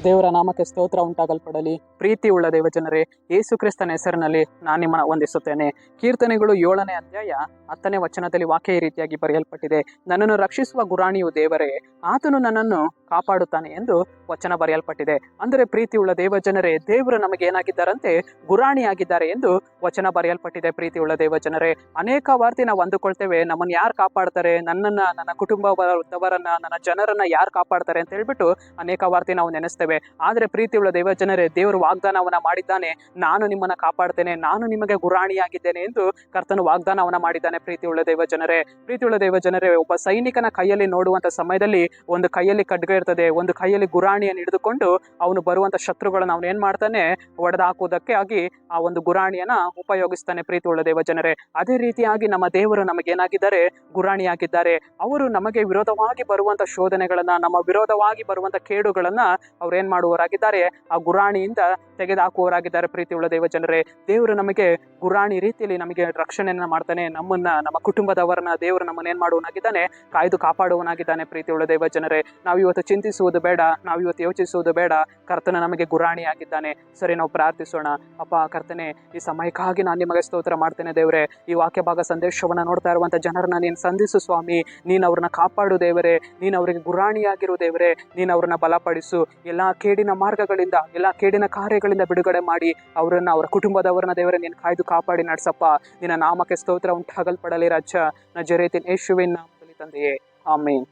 ದೇವರ ನಾಮಕ್ಕೆ ಸ್ತೋತ್ರ ಉಂಟಾಗಲ್ಪಡಲಿ. ಪ್ರೀತಿ ಉಳ್ಳ ದೇವಜನರೇ, ಯೇಸು ಕ್ರಿಸ್ತನ ಹೆಸರಿನಲ್ಲಿ ನಾನು ನಿಮ್ಮನ್ನು ವಂದಿಸುತ್ತೇನೆ. ಕೀರ್ತನೆಗಳು 7ನೇ ಅಧ್ಯಾಯ 10ನೇ ವಚನದಲ್ಲಿ ವಾಕ್ಯ ಈ ರೀತಿಯಾಗಿ ಬರೆಯಲ್ಪಟ್ಟಿದೆ. ನನ್ನನ್ನು ರಕ್ಷಿಸುವ ಗುರಾಣಿಯು ದೇವರೇ, ಆತನು ನನ್ನನ್ನು ಕಾಪಾಡುತ್ತಾನೆ ಎಂದು ವಚನ ಬರೆಯಲ್ಪಟ್ಟಿದೆ. ಅಂದರೆ ಪ್ರೀತಿ ಉಳ್ಳ ದೇವಜನರೇ, ದೇವರು ನಮಗೆ ಏನಾಗಿದ್ದಾರಂತೆ? ಗುರಾಣಿಯಾಗಿದ್ದಾರೆ ಎಂದು ವಚನ ಬರೆಯಲ್ಪಟ್ಟಿದೆ. ಪ್ರೀತಿ ಉಳ್ಳ ದೇವಜನರೇ, ಅನೇಕ ವಾರ್ತೆ ನಾವು ಅಂದುಕೊಳ್ತೇವೆ, ನಮ್ಮನ್ನು ಯಾರು ಕಾಪಾಡ್ತಾರೆ, ನನ್ನನ್ನು, ನನ್ನ ಕುಟುಂಬದವರನ್ನ, ನನ್ನ ಜನರನ್ನ ಯಾರು ಕಾಪಾಡ್ತಾರೆ ಅಂತ ಹೇಳ್ಬಿಟ್ಟು ಅನೇಕ ವಾರ್ತೆ ನಾವು ನೆನೆಸ್ತೇವೆ. ಆದರೆ ಪ್ರೀತಿ ಉಳ್ಳ ದೇವಜನರೇ, ದೇವರು ವಾಗ್ದಾನವನ್ನ ಮಾಡಿದ್ದಾನೆ, ನಾನು ನಿಮ್ಮನ್ನ ಕಾಪಾಡ್ತೇನೆ, ನಾನು ನಿಮಗೆ ಗುರಾಣಿಯಾಗಿದ್ದೇನೆ ಎಂದು ಕರ್ತನು ವಾಗ್ದಾನವನ್ನ ಮಾಡಿದ್ದಾನೆ. ಪ್ರೀತಿ ಉಳ್ಳ ದೇವಜನರೇ, ಪ್ರೀತಿ ಉಳ್ಳ ದೇವಜನರೇ, ಒಬ್ಬ ಸೈನಿಕನ ಕೈಯಲ್ಲಿ ನೋಡುವಂತ ಸಮಯದಲ್ಲಿ ಒಂದು ಕೈಯಲ್ಲಿ ಖಡ್ಗ ಇರ್ತದೆ, ಒಂದು ಕೈಯಲ್ಲಿ ಗುರಾಣಿಯನ್ನು ಹಿಡಿದುಕೊಂಡು ಅವನು ಬರುವಂತ ಶತ್ರುಗಳನ್ನು ಅವನು ಏನ್ ಮಾಡ್ತಾನೆ? ಒಡೆದು ಹಾಕುವುದಕ್ಕೆ ಆಗಿ ಆ ಒಂದು ಗುರಾಣಿಯನ್ನ ಉಪಯೋಗಿಸ್ತಾನೆ. ಪ್ರೀತಿ ಉಳ್ಳ ದೇವಜನರೇ, ಅದೇ ರೀತಿಯಾಗಿ ನಮ್ಮ ದೇವರು ನಮಗೇನಾಗಿದ್ದಾರೆ? ಗುರಾಣಿಯಾಗಿದ್ದಾರೆ. ಅವರು ನಮಗೆ ವಿರೋಧವಾಗಿ ಬರುವಂತ ಶೋಧನೆಗಳನ್ನ, ನಮ್ಮ ವಿರೋಧವಾಗಿ ಬರುವಂತ ಕೇಡುಗಳನ್ನ ಅವ್ರು ಏನ್ ಮಾಡುವವರಾಗಿದ್ದಾರೆ? ಆ ಗುರಾಣಿಯಿಂದ ತೆಗೆದುಹಾಕುವವರಾಗಿದ್ದಾರೆ. ಪ್ರೀತಿ ಉಳ್ಳ ದೇವಜನರೇ, ದೇವರು ನಮಗೆ ಗುರಾಣಿ ರೀತಿಯಲ್ಲಿ ನಮಗೆ ರಕ್ಷಣೆಯನ್ನ ಮಾಡ್ತಾನೆ. ನಮ್ಮನ್ನ, ನಮ್ಮ ಕುಟುಂಬದವರನ್ನ ದೇವರು ನಮ್ಮನ್ನ ಏನ್ ಮಾಡುವನಾಗಿದ್ದಾನೆ? ಕಾಯ್ದು ಕಾಪಾಡುವನಾಗಿದ್ದಾನೆ. ಪ್ರೀತಿ ಉಳ್ಳ ದೇವಜನರೇ, ನಾವು ಇವತ್ತು ಚಿಂತಿಸುವುದು ಬೇಡ, ನಾವು ಇವತ್ತು ಯೋಚಿಸುವುದು ಬೇಡ. ಕರ್ತನ ನಮಗೆ ಗುರಾಣಿಯಾಗಿದ್ದಾನೆ. ಸರಿ, ನಾವು ಪ್ರಾರ್ಥಿಸೋಣ. ಅಪ್ಪ ಕರ್ತನೆ, ಈ ಸಮಯಕ್ಕಾಗಿ ನಾನು ನಿಮಗೆ ಸ್ತೋತ್ರ ಮಾಡ್ತೇನೆ ದೇವರೇ. ಈ ವಾಕ್ಯ ಭಾಗ ಸಂದೇಶವನ್ನ ನೋಡ್ತಾ ಇರುವಂತ ಜನರನ್ನ ನೀನು ಸಂಧಿಸು ಸ್ವಾಮಿ. ನೀನು ಅವ್ರನ್ನ ಕಾಪಾಡು ದೇವರೇ, ನೀನು ಅವರಿಗೆ ಗುರಾಣಿಯಾಗಿರು ದೇವರೇ. ನೀನು ಅವ್ರನ್ನ ಬಲಪಡಿಸು, ಎಲ್ಲಾ ಕೇಡಿನ ಮಾರ್ಗಗಳಿಂದ, ಎಲ್ಲಾ ಕೇಡಿನ ಕಾರ್ಯಗಳಿಂದ ಬಿಡುಗಡೆ ಮಾಡಿ ಅವರನ್ನ, ಅವರ ಕುಟುಂಬದವರನ್ನ ದೇವರೇ ನೀನು ಕಾಯ್ದು ಕಾಪಾಡಿ ನಡೆಸಪ್ಪ. ನಿನ್ನ ನಾಮಕ್ಕೆ ಸ್ತೋತ್ರ ಉಂಟಾಗಲ್ಪಡಲಿ ರಾಜ. ನಜರೇತಿನ ಯೇಸುವಿನ ನಾಮದಲ್ಲಿ ತಂದೆಯೇ, ಆಮೆನ್.